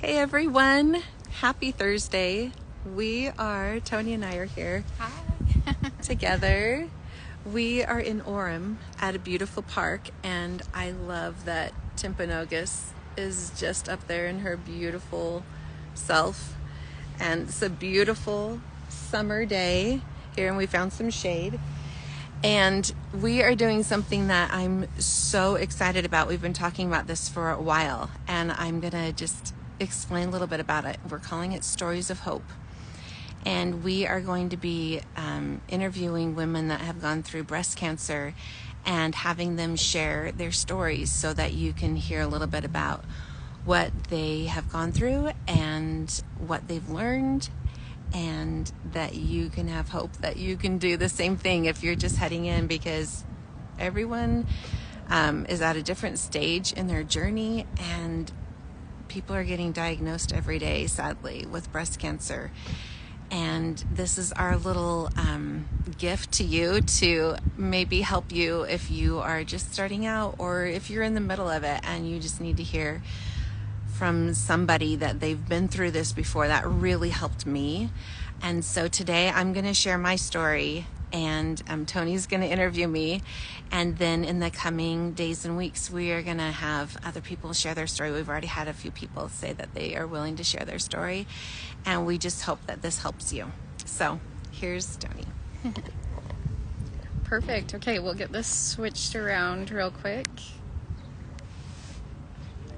Hey everyone, happy Thursday. Tony and I are here Hi. together. We are in Orem at a beautiful park, and I love that Timpanogos is just up there in her beautiful self. And it's a beautiful summer day here, and we found some shade. And we are doing something that I'm so excited about. We've been talking about this for a while, and I'm going to just explain a little bit about it. We're calling it Stories of Hope. And we are going to be interviewing women that have gone through breast cancer and having them share their stories so that you can hear a little bit about what they have gone through and what they've learned, and that you can have hope that you can do the same thing if you're just heading in, because everyone is at a different stage in their journey, and people are getting diagnosed every day, sadly, with breast cancer. And this is our little gift to you to maybe help you if you are just starting out, or if you're in the middle of it and you just need to hear from somebody that they've been through this before. That really helped me. And so today I'm going to share my story, and Tony's going to interview me. And then in the coming days and weeks, we are going to have other people share their story. We've already had a few people say that they are willing to share their story, and we just hope that this helps you. So here's Tony. Perfect. Okay, we'll get this switched around real quick.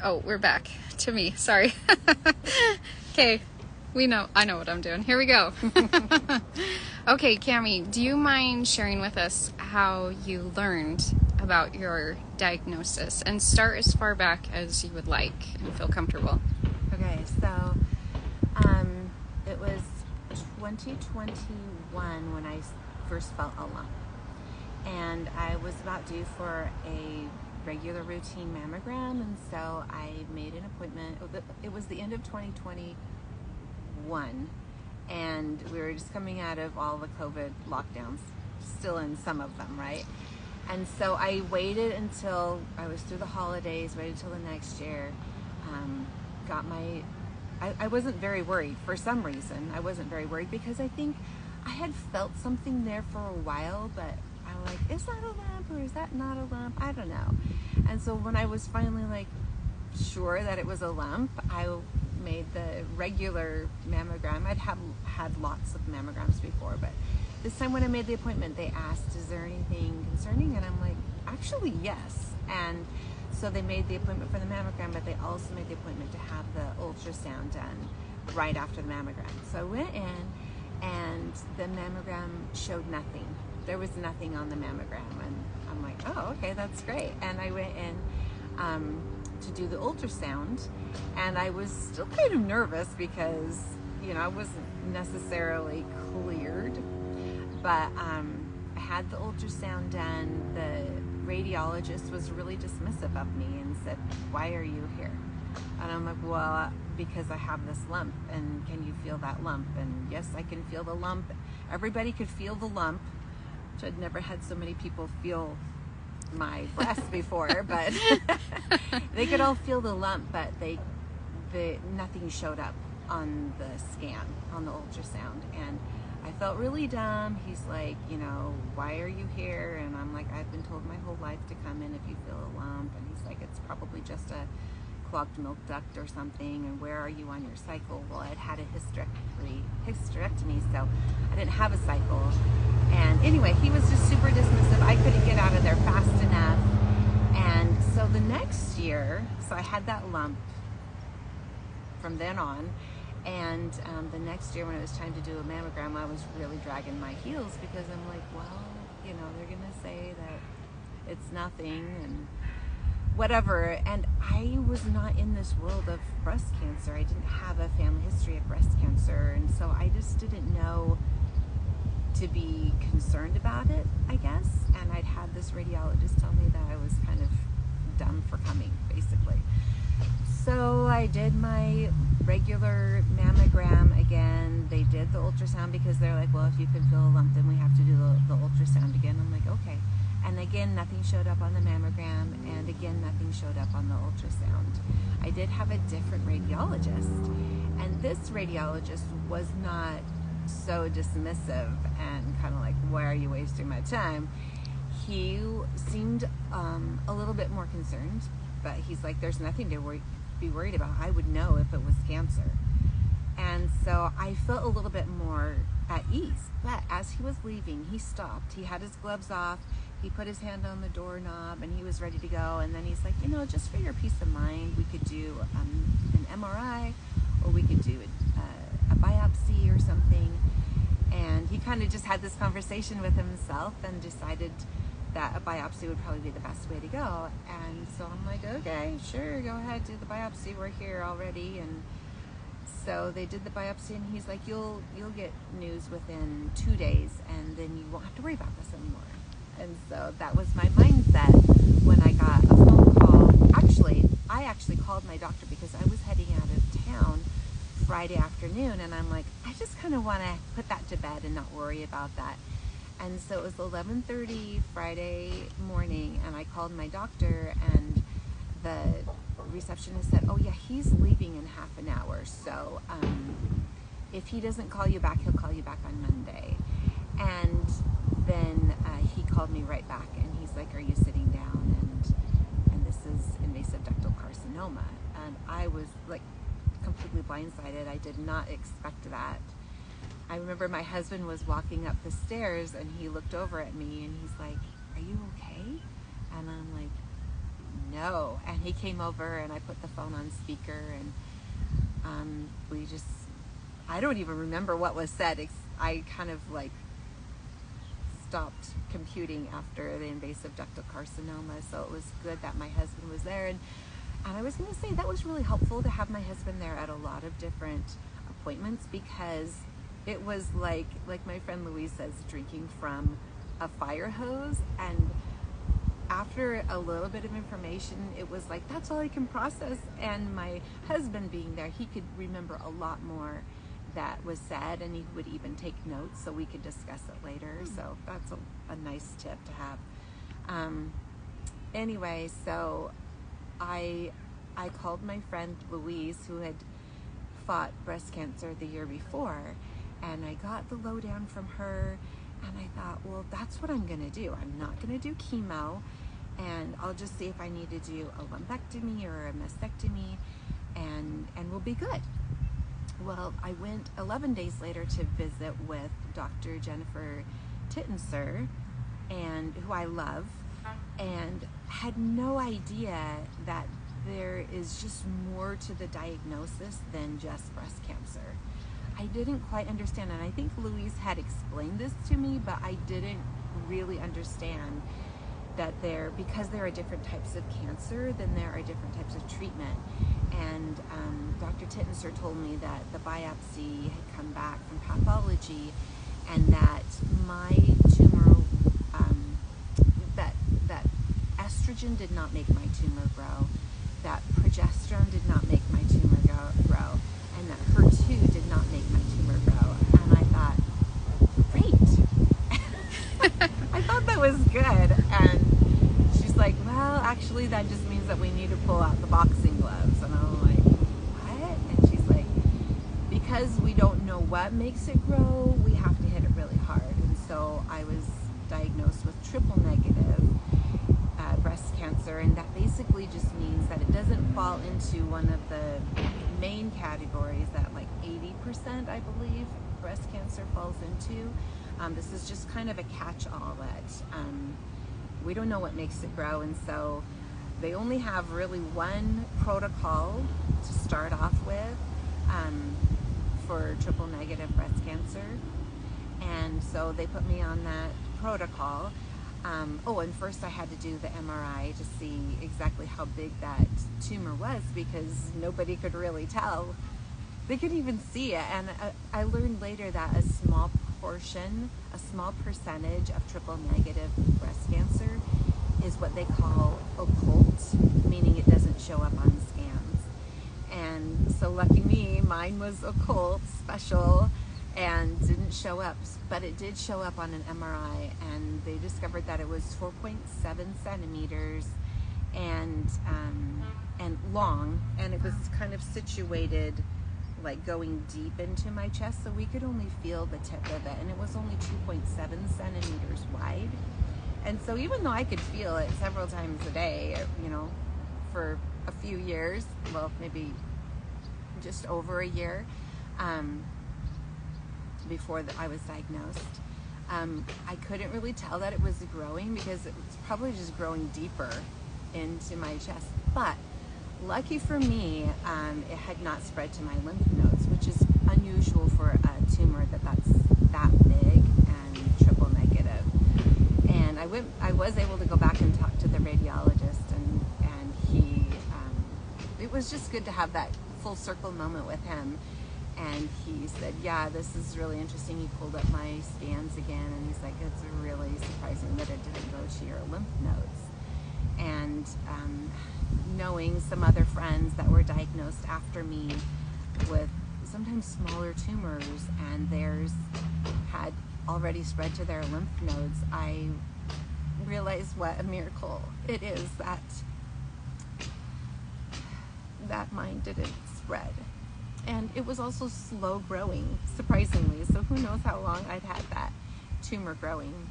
Oh, we're back to me. Sorry. Okay, I know what I'm doing. Here we go. Okay, Cami, do you mind sharing with us how you learned about your diagnosis? And start as far back as you would like and feel comfortable. Okay, so it was 2021 when I first felt a lump, and I was about due for a regular routine mammogram, and so I made an appointment. It was the end of 2021, and we were just coming out of all the COVID lockdowns, still in some of them, right? And so I waited until I was through the holidays, waited till the next year, I wasn't very worried for some reason. I wasn't very worried because I think I had felt something there for a while, but I'm like, is that a lump or is that not a lump? I don't know. And so when I was finally sure that it was a lump, I made the regular mammogram. I'd had lots of mammograms before, but this time when I made the appointment, they asked, is there anything concerning? And I'm like, actually, yes. And so they made the appointment for the mammogram, but they also made the appointment to have the ultrasound done right after the mammogram. So I went in, and the mammogram showed nothing. There was nothing on the mammogram, and I'm like, oh, okay, that's great. And I went in to do the ultrasound, and I was still kind of nervous because, I wasn't necessarily cleared, but I had the ultrasound done. The radiologist was really dismissive of me and said, why are you here? And I'm like, well, because I have this lump, and can you feel that lump? And yes, I can feel the lump. Everybody could feel the lump, which I'd never had so many people feel my breast before, but they could all feel the lump, but nothing showed up on the scan, on the ultrasound. And I felt really dumb. He's like, why are you here? And I'm like, I've been told my whole life to come in if you feel a lump. And he's like, it's probably just a clogged milk duct or something. And where are you on your cycle? Well, I'd had a hysterectomy, so I didn't have a cycle. And anyway, he was just super dismissive. I couldn't get out of there fast enough. And so the next year, so I had that lump from then on. And the next year when it was time to do a mammogram, I was really dragging my heels because I'm like, well, they're going to say that it's nothing and whatever. And I was not in this world of breast cancer. I didn't have a family history of breast cancer. And so I just didn't know to be concerned about it, I guess. And I'd had this radiologist tell me that I was kind of dumb for coming, basically. So I did my regular mammogram again. They did the ultrasound because they're like, well, if you can feel a lump, then we have to do the ultrasound again. I'm like, okay. And again, nothing showed up on the mammogram, and again, nothing showed up on the ultrasound. I did have a different radiologist, and this radiologist was not so dismissive and kind of like, why are you wasting my time? He seemed a little bit more concerned, but he's like, there's nothing to be worried about. I would know if it was cancer. And so I felt a little bit more at ease. But as he was leaving, he stopped. He had his gloves off. He put his hand on the doorknob and he was ready to go. And then he's like, just for your peace of mind, we could do an MRI, or we could do a biopsy or something. And he kind of just had this conversation with himself and decided that a biopsy would probably be the best way to go. And so I'm like, okay, sure, go ahead, do the biopsy. We're here already. And so they did the biopsy, and he's like, you'll get news within 2 days, and then you won't have to worry about this anymore. And so that was my mindset when I got a phone call. I actually called my doctor because I was heading out of town Friday afternoon, and I'm like, I just kind of want to put that to bed and not worry about that. And so it was 11:30 Friday morning, and I called my doctor, and the receptionist said, oh yeah, he's leaving in half an hour, so if he doesn't call you back, he'll call you back on Monday. And then he called me right back, and he's like, are you sitting down? And this is invasive ductal carcinoma. And I was like completely blindsided. I did not expect that. I remember my husband was walking up the stairs, and he looked over at me, and he's like, are you okay? And I'm like, no. And he came over, and I put the phone on speaker, and I don't even remember what was said. I kind of like stopped computing after the invasive ductal carcinoma, so it was good that my husband was there. And I was going to say that was really helpful to have my husband there at a lot of different appointments, because it was like my friend Louise says, drinking from a fire hose. And after a little bit of information, it was like, that's all I can process. And my husband being there, he could remember a lot more that was said, and he would even take notes so we could discuss it later. So that's a nice tip to have. Anyway, so I called my friend Louise, who had fought breast cancer the year before, and I got the lowdown from her, and I thought, well, that's what I'm going to do. I'm not going to do chemo, and I'll just see if I need to do a lumpectomy or a mastectomy, and we'll be good. Well, I went 11 days later to visit with Dr. Jennifer Tittenser, and who I love, and had no idea that there is just more to the diagnosis than just breast cancer. I didn't quite understand, and I think Louise had explained this to me, but I didn't really understand that because there are different types of cancer, then there are different types of treatment. And Dr. Tittenser told me that the biopsy had come back from pathology, and that my tumor, that estrogen did not make my tumor grow, that progesterone did not make my tumor grow, and that HER2 did not make my tumor grow. And I thought, great. I thought that was good. And she's like, well, actually, that just means that we need to pull out the boxing gloves. And I'm like, what? And she's like, because we don't know what makes it grow, we have to hit it really hard. And so I was diagnosed with triple negative breast cancer, and that basically just means that it doesn't fall into one of the main categories that like 80%, I believe, breast cancer falls into. This is just kind of a catch-all that we don't know what makes it grow, and so they only have really one protocol to start off with for triple negative breast cancer, and so they put me on that protocol. And first I had to do the MRI to see exactly how big that tumor was, because nobody could really tell. They couldn't even see it. And I learned later that a small percentage of triple negative breast cancer is what they call occult, meaning it doesn't show up on scans. And so lucky me, mine was occult, special, and didn't show up, but it did show up on an MRI, and they discovered that it was 4.7 centimeters and long, and it was kind of situated like going deep into my chest, so we could only feel the tip of it, and it was only 2.7 centimeters wide. And so even though I could feel it several times a day, you know, for a few years, well, maybe just over a year, before I was diagnosed, I couldn't really tell that it was growing because it was probably just growing deeper into my chest. But lucky for me, it had not spread to my lymph nodes, which is unusual for a tumor that's that big and triple negative. And I was able to go back and talk to the radiologist, and he, it was just good to have that full circle moment with him. And he said, yeah, this is really interesting. He pulled up my scans again, and he's like, it's really surprising that it didn't go to your lymph nodes. And knowing some other friends that were diagnosed after me with sometimes smaller tumors, and theirs had already spread to their lymph nodes, I realized what a miracle it is that mine didn't spread. And it was also slow growing, surprisingly. So who knows how long I'd had that tumor growing.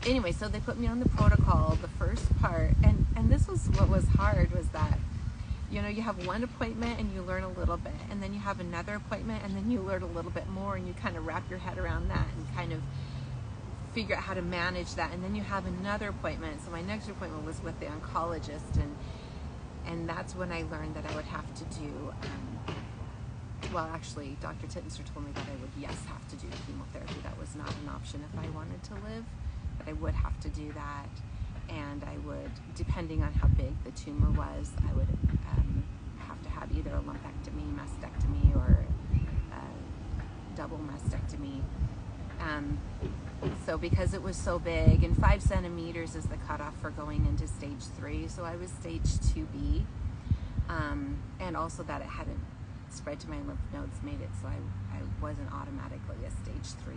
Anyway, so they put me on the protocol, the first part, and this was what was hard, was that, you know, you have one appointment and you learn a little bit, and then you have another appointment and then you learn a little bit more, and you kind of wrap your head around that and kind of figure out how to manage that, and then you have another appointment. So my next appointment was with the oncologist, and that's when I learned that I would have to do, well, actually, Dr. Tittenser told me that I would, have to do chemotherapy. That was not an option if I wanted to live, but I would have to do that. And I would, depending on how big the tumor was, I would have to have either a lumpectomy, mastectomy, or double mastectomy. So because it was so big, and 5 centimeters is the cutoff for going into stage 3, so I was stage 2B, and also that it hadn't spread to my lymph nodes made it so I wasn't automatically a stage 3.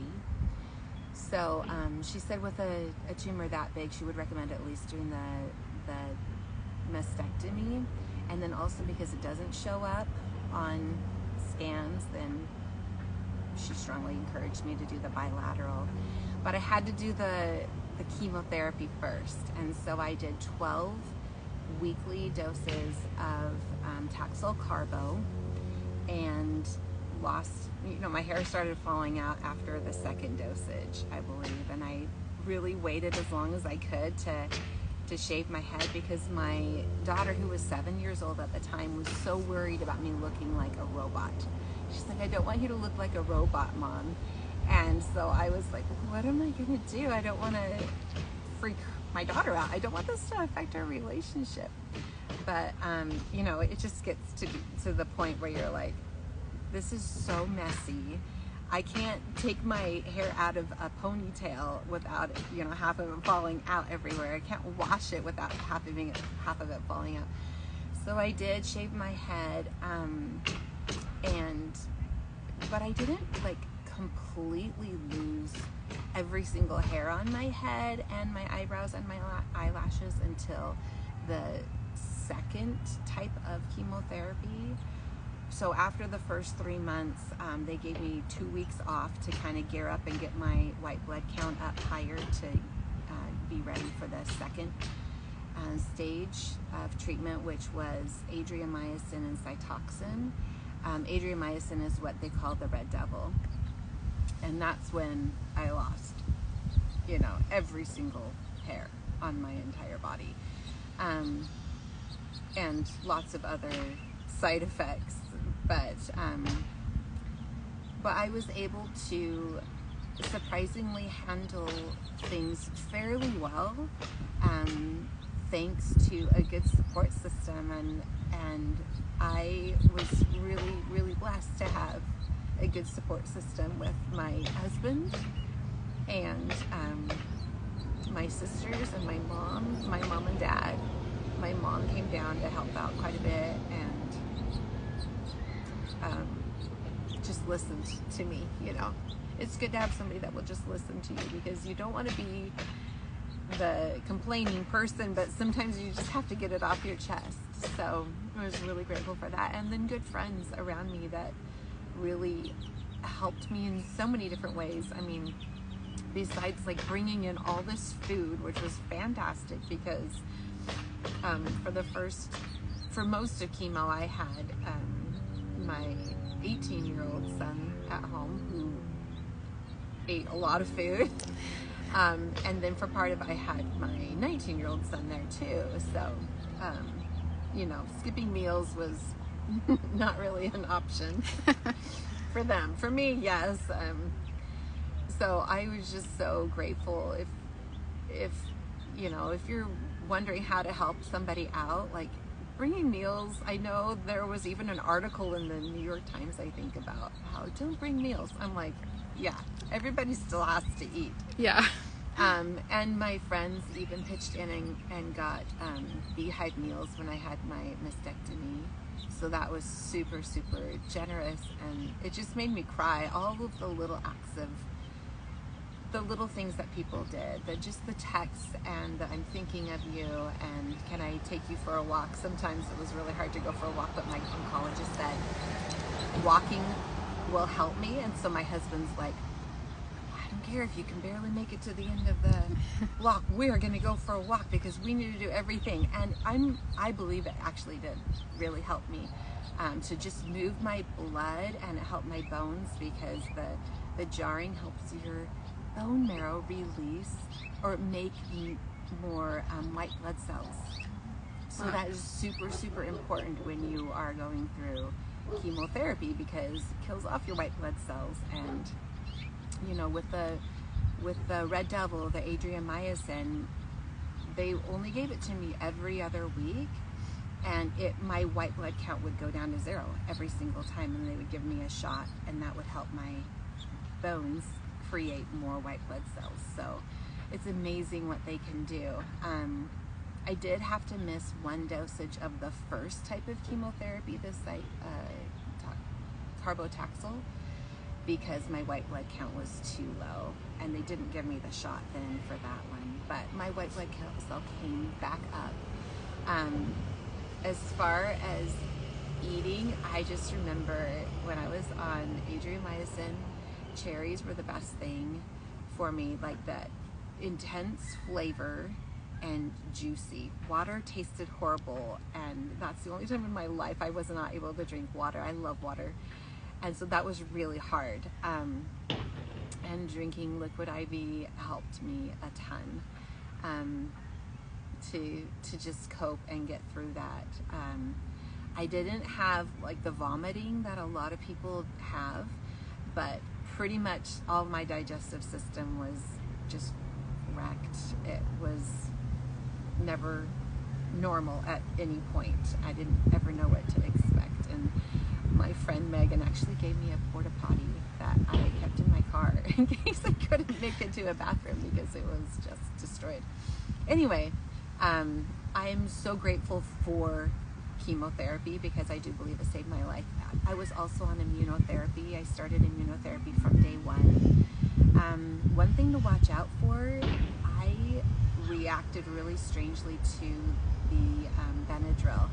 So she said with a tumor that big, she would recommend at least doing the mastectomy, and then also because it doesn't show up on scans, then she strongly encouraged me to do the bilateral. But I had to do the chemotherapy first, and so I did 12 weekly doses of Taxol Carbo, and lost, you know, my hair started falling out after the second dosage, I believe, and I really waited as long as I could to shave my head, because my daughter, who was 7 years old at the time, was so worried about me looking like a robot. She's like, I don't want you to look like a robot, Mom. And so I was like, what am I gonna do? I don't want to freak my daughter out. I don't want this to affect our relationship. But you know, it just gets to the point where you're like, this is so messy. I can't take my hair out of a ponytail without it, you know, half of it falling out everywhere. I can't wash it without half of it falling out. So I did shave my head, but I didn't like completely lose every single hair on my head and my eyebrows and my eyelashes until the second type of chemotherapy. So after the first 3 months, they gave me 2 weeks off to kind of gear up and get my white blood count up higher to be ready for the second stage of treatment, which was adriamycin and Cytoxan. Adriamycin is what they call the red devil. And that's when I lost, you know, every single hair on my entire body. And lots of other side effects. But I was able to surprisingly handle things fairly well, thanks to a good support system, and I was really, really blessed to have a good support system with my husband and my sisters and my mom and dad. My mom came down to help out quite a bit, and just just listened to me, you know. It's good to have somebody that will just listen to you, because you don't want to be the complaining person, but sometimes you just have to get it off your chest. So I was really grateful for that. And then good friends around me that really helped me in so many different ways. I mean, besides like bringing in all this food, which was fantastic, because for most of chemo, I had my 18-year-old son at home who ate a lot of food. And then for part of it, I had my 19-year-old son there too. So, you know, skipping meals was not really an option for them. For me, yes. So I was just so grateful. If you know, if you're wondering how to help somebody out, like bringing meals. I know there was even an article in the New York Times, I think, about how don't bring meals. I'm like, yeah, everybody still has to eat. Yeah. And my friends even pitched in and got beehive meals when I had my mastectomy. So that was super, super generous, and it just made me cry. All of the little acts of the little things that people did, just the texts and the I'm thinking of you and can I take you for a walk. Sometimes it was really hard to go for a walk, but my oncologist said walking will help me. And so my husband's like, I don't care if you can barely make it to the end of the walk, we're gonna go for a walk because we need to do everything. And I believe it actually did really help me to just move my blood, and it helped my bones, because the jarring helps your bone marrow release or make more white blood cells. So that is super, super important when you are going through chemotherapy, because it kills off your white blood cells. And you know, with the Red Devil, the adriamycin, they only gave it to me every other week, and my white blood count would go down to 0 every single time, and they would give me a shot, and that would help my bones create more white blood cells. So it's amazing what they can do. I did have to miss one dosage of the first type of chemotherapy, the carbotaxol, because my white blood count was too low, and they didn't give me the shot then for that one. But my white blood cell came back up. As far as eating, I just remember when I was on adriamycin, cherries were the best thing for me, like that intense flavor and juicy. Water tasted horrible, and that's the only time in my life I was not able to drink water. I love water, and so that was really hard. And drinking liquid IV helped me a ton to just cope and get through that. I didn't have like the vomiting that a lot of people have, but pretty much all my digestive system was just wrecked. It was never normal at any point. I didn't ever know what to expect. And my friend Megan actually gave me a porta potty that I kept in my car in case I couldn't make it to a bathroom because it was just destroyed. Anyway, I am so grateful for chemotherapy, because I do believe it saved my life. I was also on immunotherapy. I started immunotherapy from day one. One thing to watch out for, I reacted really strangely to the Benadryl.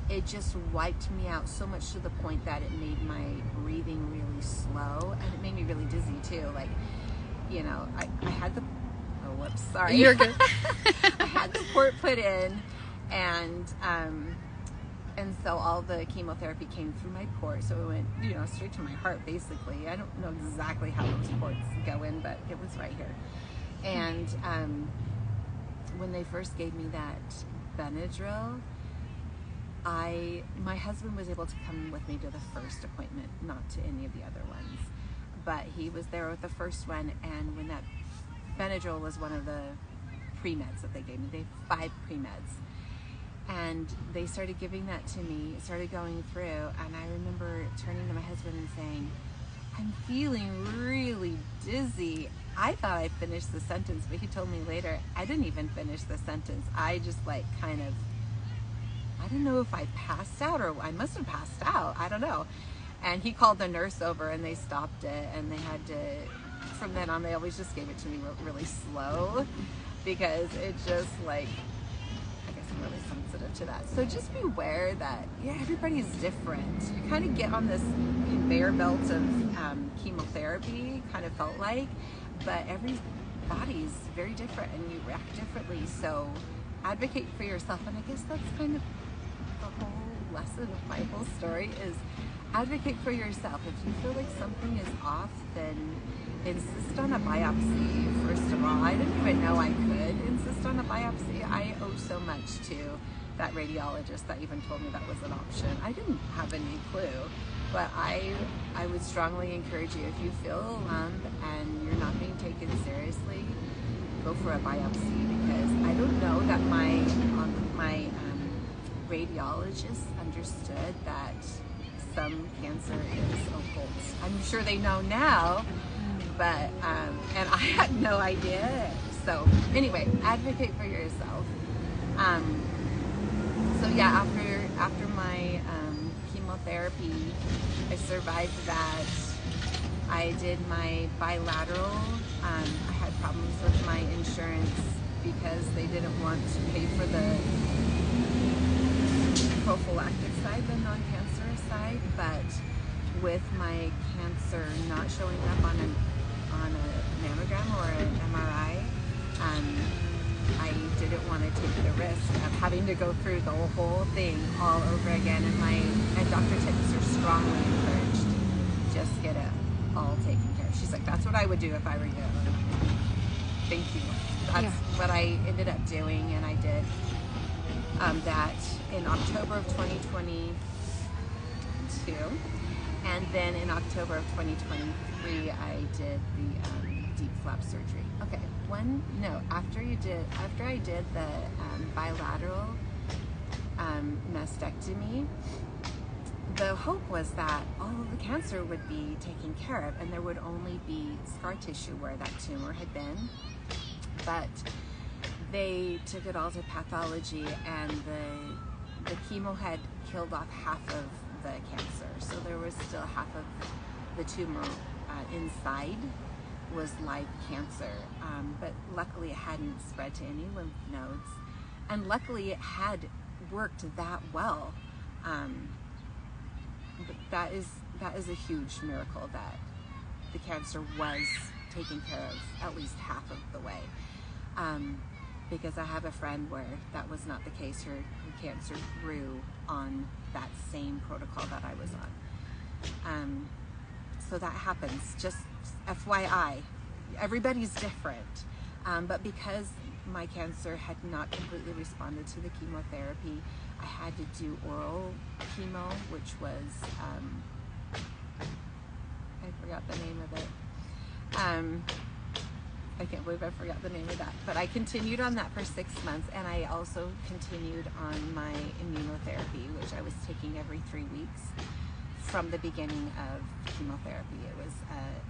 It just wiped me out so much to the point that it made my breathing really slow, and it made me really dizzy too. Like, you know, I had the, oh, whoops, sorry. You're good. I had the port put in, and so all the chemotherapy came through my port, so it went, you know, straight to my heart, basically. I don't know exactly how those ports go in, but it was right here. And when they first gave me that Benadryl, my husband was able to come with me to the first appointment, not to any of the other ones, but he was there with the first one. And when that Benadryl was one of the pre-meds that they gave me, they have 5 pre-meds. And they started giving that to me, it started going through, and I remember turning to my husband and saying, I'm feeling really dizzy. I thought I finished the sentence, but he told me later, I didn't even finish the sentence. I just like kind of, I don't know if I passed out, or I must have passed out, I don't know. And he called the nurse over and they stopped it, and they had to, from then on, they always just gave it to me really slow, because it just like, I guess I'm really sensitive to that. So just beware that, yeah, everybody's different. You kind of get on this conveyor belt of chemotherapy, kind of felt like, but every body's very different and you react differently. So advocate for yourself. And I guess that's kind of the whole lesson of my whole story is advocate for yourself. If you feel like something is off, then insist on a biopsy. First of all, I didn't even know I could insist on a biopsy. I owe so much to that radiologist that even told me that was an option. I didn't have any clue, but I would strongly encourage you, if you feel a lump and you're not being taken seriously, go for a biopsy, because I don't know that my radiologist understood that some cancer is occult. I'm sure they know now, but and I had no idea. So anyway, advocate for yourself. So yeah, after my chemotherapy, I survived that. I did my bilateral. I had problems with my insurance because they didn't want to pay for the prophylactic side, the non-cancerous side, but with my cancer not showing up on a mammogram or an MRI, I didn't want to take the risk of having to go through the whole thing all over again. And Dr. Tipser strongly encouraged, just get it all taken care of. She's like, that's what I would do if I were you. Thank you. That's what I ended up doing, and I did that in October of 2022, and then in October of 2023 I did the deep flap surgery. Okay, after I did the bilateral mastectomy, the hope was that all of the cancer would be taken care of and there would only be scar tissue where that tumor had been. But they took it all to pathology, and the chemo had killed off half of the cancer. So there was still half of the tumor inside was live cancer. But luckily it hadn't spread to any lymph nodes. And luckily it had worked that well. But that is a huge miracle that the cancer was taken care of at least half of the way. Because I have a friend where that was not the case. Her cancer grew on that same protocol that I was on. So that happens, just FYI. Everybody's different. But because my cancer had not completely responded to the chemotherapy, I had to do oral chemo, which was, I forgot the name of it. I can't believe I forgot the name of that. But I continued on that for 6 months, and I also continued on my immunotherapy, which I was taking every 3 weeks from the beginning of chemotherapy. It was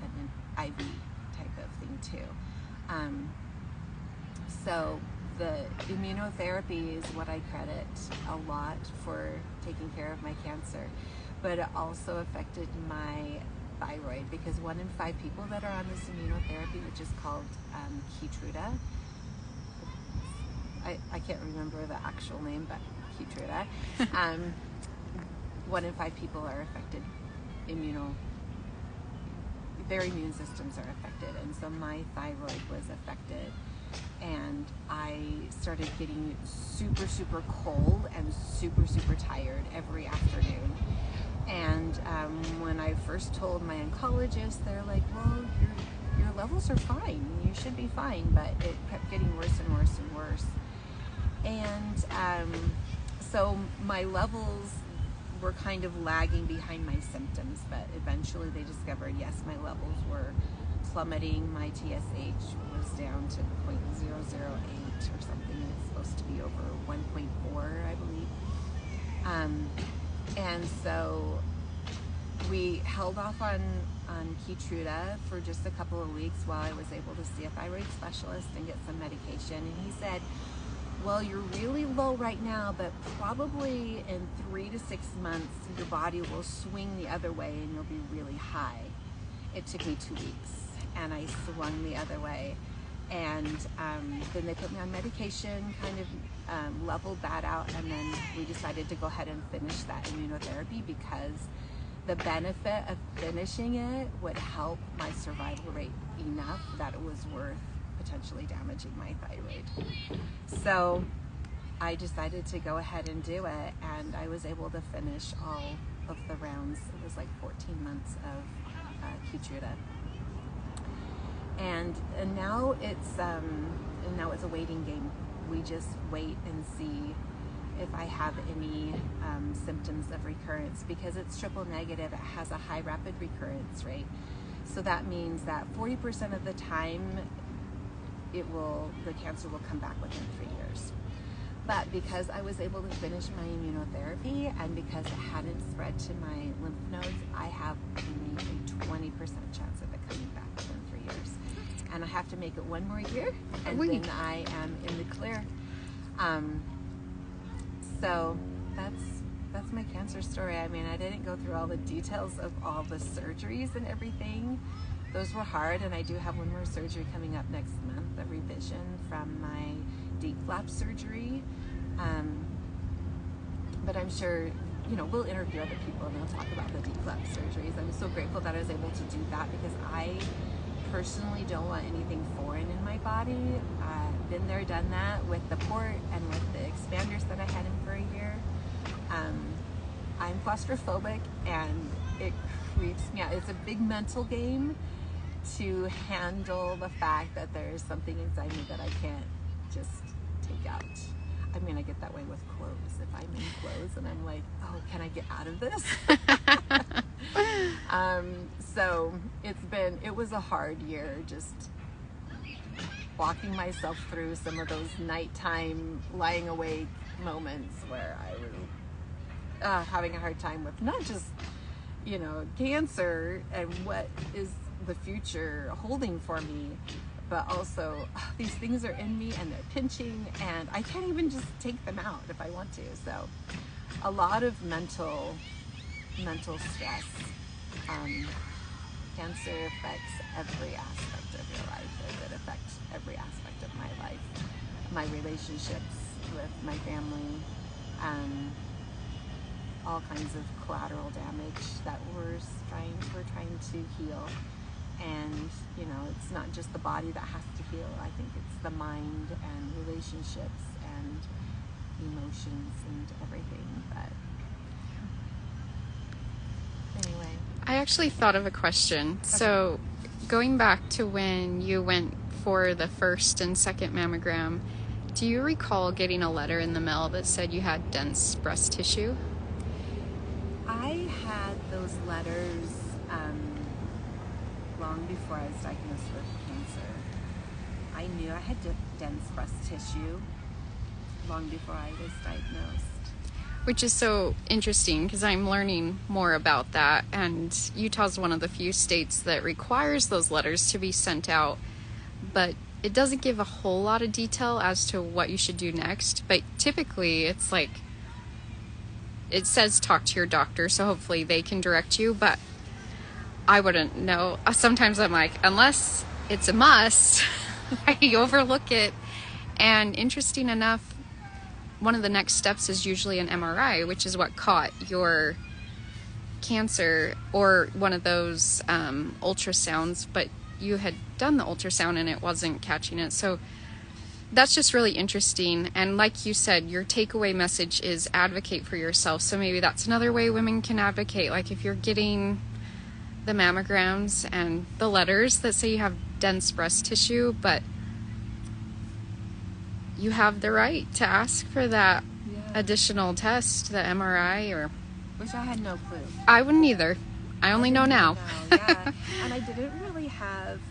an IV type of thing too. So the immunotherapy is what I credit a lot for taking care of my cancer, but it also affected my thyroid, because 1 in 5 people that are on this immunotherapy, which is called Keytruda, I can't remember the actual name, but Keytruda, 1 in 5 people are affected. Their immune systems are affected, and so my thyroid was affected, and I started getting super cold and super tired every afternoon. And when I first told my oncologist, they're like, well, your levels are fine, you should be fine, but it kept getting worse and worse and worse. And so my levels were kind of lagging behind my symptoms, but eventually they discovered, yes, my levels were plummeting. My TSH was down to 0.008 or something, and it's supposed to be over 1.4, I believe. And so we held off on Keytruda for just a couple of weeks while I was able to see a thyroid specialist and get some medication. And he said, well, you're really low right now, but probably in 3 to 6 months, your body will swing the other way and you'll be really high. It took me 2 weeks, and I swung the other way. And then they put me on medication, kind of leveled that out, and then we decided to go ahead and finish that immunotherapy because the benefit of finishing it would help my survival rate enough that it was worth potentially damaging my thyroid. So I decided to go ahead and do it, and I was able to finish all of the rounds. It was like 14 months of Keytruda. And now it's a waiting game. We just wait and see if I have any symptoms of recurrence. Because it's triple negative, it has a high rapid recurrence rate. So that means that 40% of the time the cancer will come back within 3 years. But because I was able to finish my immunotherapy and because it hadn't spread to my lymph nodes, I have only a 20% chance of it coming back within 3 years. And I have to make it 1 more year, and then I am in the clear. So that's my cancer story. I mean, I didn't go through all the details of all the surgeries and everything. Those were hard, and I do have 1 more surgery coming up next month, a revision from my deep flap surgery. But I'm sure, we'll interview other people and they'll talk about the deep flap surgeries. I'm so grateful that I was able to do that because I personally don't want anything foreign in my body. Been there, done that with the port and with the expanders that I had in for a year. I'm claustrophobic, and it creeps me out. It's a big mental game to handle the fact that there's something inside me that I can't just take out. I mean, I get that way with clothes. If I'm in clothes and I'm like, oh, can I get out of this? So it was a hard year, just walking myself through some of those nighttime lying awake moments where I was having a hard time with not just, cancer and what is the future holding for me, but also these things are in me and they're pinching and I can't even just take them out if I want to. So a lot of mental stress. Cancer affects every aspect of your life. It affects every aspect of my life, my relationships with my family, all kinds of collateral damage that we're trying to heal. And it's not just the body that has to heal. I think it's the mind and relationships and emotions and everything. But anyway, I actually thought of a question. Okay. So going back to when you went for the first and second mammogram, do you recall getting a letter in the mail that said you had dense breast tissue? I had those letters long before I was diagnosed with cancer. I knew I had dense breast tissue long before I was diagnosed. Which is so interesting because I'm learning more about that, and Utah's one of the few states that requires those letters to be sent out, but it doesn't give a whole lot of detail as to what you should do next. But typically it's like, it says talk to your doctor, so hopefully they can direct you, but I wouldn't know. Sometimes I'm like, unless it's a must, I overlook it. And interesting enough, one of the next steps is usually an MRI, which is what caught your cancer, or one of those ultrasounds, but you had done the ultrasound and it wasn't catching it. So that's just really interesting. And like you said, your takeaway message is advocate for yourself. So maybe that's another way women can advocate. Like if you're getting the mammograms and the letters that say you have dense breast tissue, but you have the right to ask for that additional test, the MRI, or... Which I had no clue. I wouldn't either. I only know now. Yeah. And I didn't really have...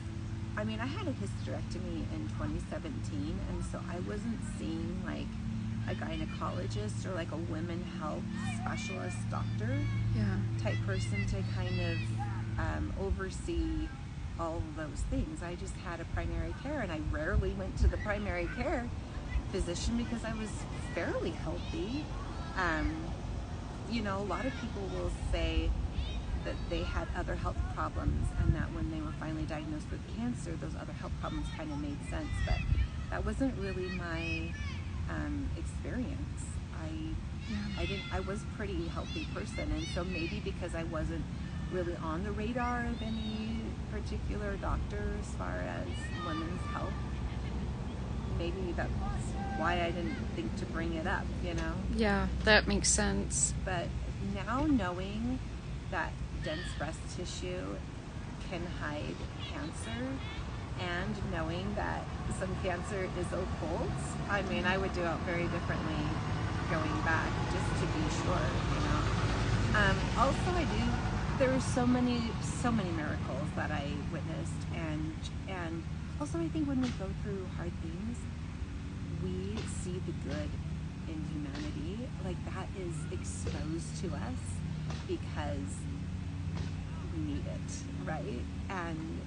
I mean, I had a hysterectomy in 2017, and so I wasn't seeing like a gynecologist or like a women health specialist doctor type person to kind of oversee all of those things. I just had a primary care, and I rarely went to the primary care physician because I was fairly healthy. You know, a lot of people will say that they had other health problems and that when they were finally diagnosed with cancer, those other health problems kind of made sense, but that wasn't really my experience. I was a pretty healthy person, and so maybe because I wasn't really on the radar of any particular doctor as far as women's health, maybe that's why I didn't think to bring it up, you know? Yeah, that makes sense. But now knowing that dense breast tissue can hide cancer, and knowing that some cancer is occult, I mean, I would do it very differently going back, just to be sure, you know. Also, there were so many miracles that I witnessed, and also I think when we go through hard things, we see the good in humanity. Like, that is exposed to us because we need it, right? And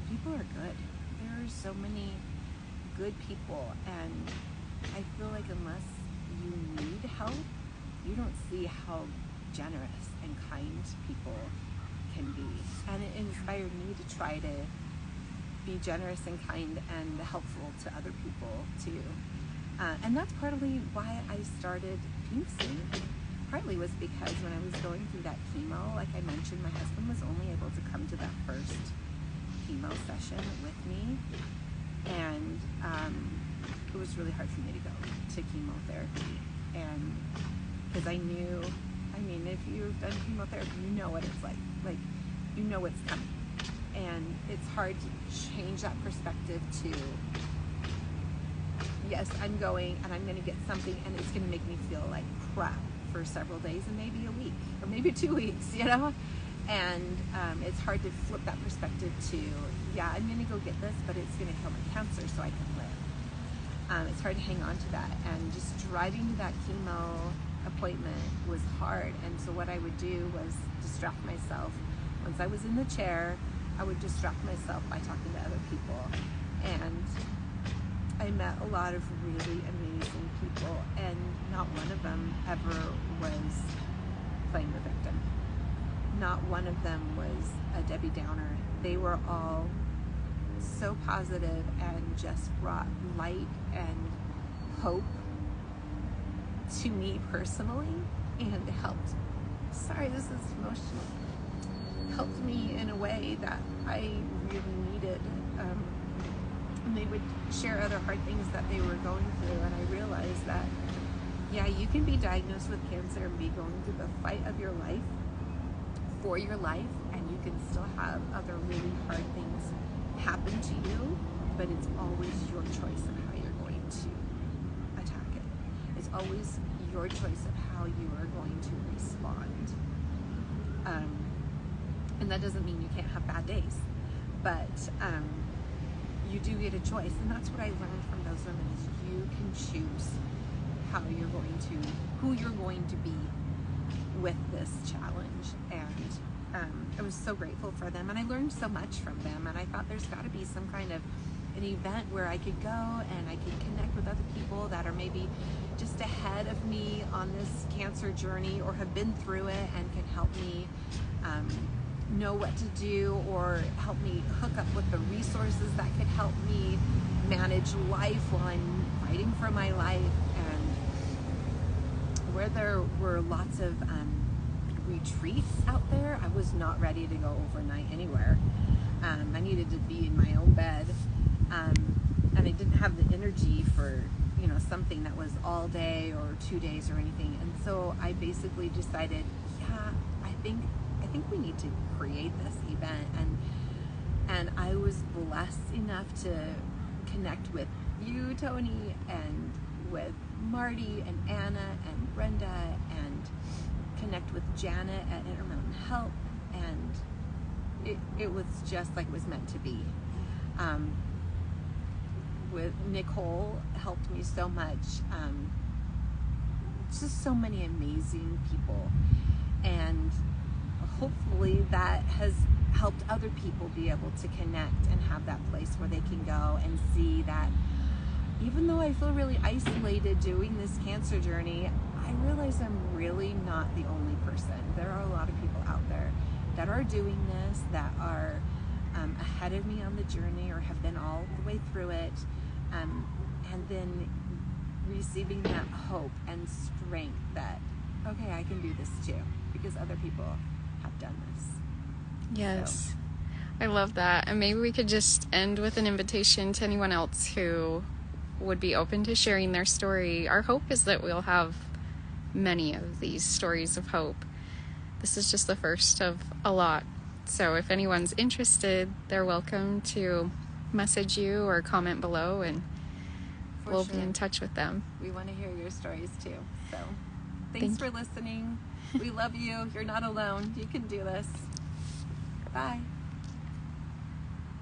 people are good. There are so many good people, and I feel like unless you need help, you don't see how generous and kind people can be. And it inspired me to try to be generous and kind and helpful to other people too. And that's partly why I started Pink Suit. Partly was because when I was going through that chemo, like I mentioned, my husband was only able to come to that first chemo session with me, and it was really hard for me to go to chemotherapy. And because I knew, I mean, if you've done chemotherapy, you know what it's like you know what's coming, and it's hard to change that perspective to, yes, I'm going and I'm going to get something and it's going to make me feel like crap for several days and maybe a week or maybe 2 weeks, you know. And it's hard to flip that perspective to, yeah, I'm going to go get this, but it's going to kill my cancer so I can live. It's hard to hang on to that, and just driving to that chemo appointment was hard. And so what I would do was distract myself. Once I was in the chair, I would distract myself by talking to other people, and I met a lot of really amazing people, and not one of them ever was playing the victim. Not one of them was a Debbie Downer. They were all so positive and just brought light and hope to me personally, and helped, sorry, this is emotional, helped me in a way that I really needed. And they would share other hard things that they were going through, and I realized that, yeah, you can be diagnosed with cancer and be going through the fight of your life for your life, and you can still have other really hard things happen to you, but it's always your choice of how you're going to attack it. It's always your choice of how you are going to respond. And that doesn't mean you can't have bad days, but you do get a choice. And that's what I learned from those women, is you can choose how you're going to, who you're going to be with this challenge. And I was so grateful for them, and I learned so much from them, and I thought there's got to be some kind of an event where I could go and I could connect with other people that are maybe just ahead of me on this cancer journey, or have been through it, and can help me know what to do, or help me hook up with the resources that could help me manage life while I'm fighting for my life. And where there were lots of retreats out there, I was not ready to go overnight anywhere. I needed to be in my own bed, and I didn't have the energy for, you know, something that was all day or 2 days or anything. And so I basically decided, yeah, I think we need to create this event. And I was blessed enough to connect with you, Tony, and with Marty and Anna and Brenda, and connect with Janet at Intermountain Help, and it was just like it was meant to be. With Nicole, helped me so much. Just so many amazing people, and hopefully that has helped other people be able to connect and have that place where they can go and see that even though I feel really isolated doing this cancer journey, I realize I'm really not the only person. There are a lot of people out there that are doing this, that are ahead of me on the journey or have been all the way through it, and then receiving that hope and strength that, okay, I can do this too, because other people have done this. Yes. So. I love that. And maybe we could just end with an invitation to anyone else who would be open to sharing their story. Our hope is that we'll have many of these stories of hope. This is just the first of a lot. So if anyone's interested, they're welcome to message you or comment below, and we'll be in touch with them. We want to hear your stories too. So thanks for listening. We love you. You're not alone. You can do this. Bye.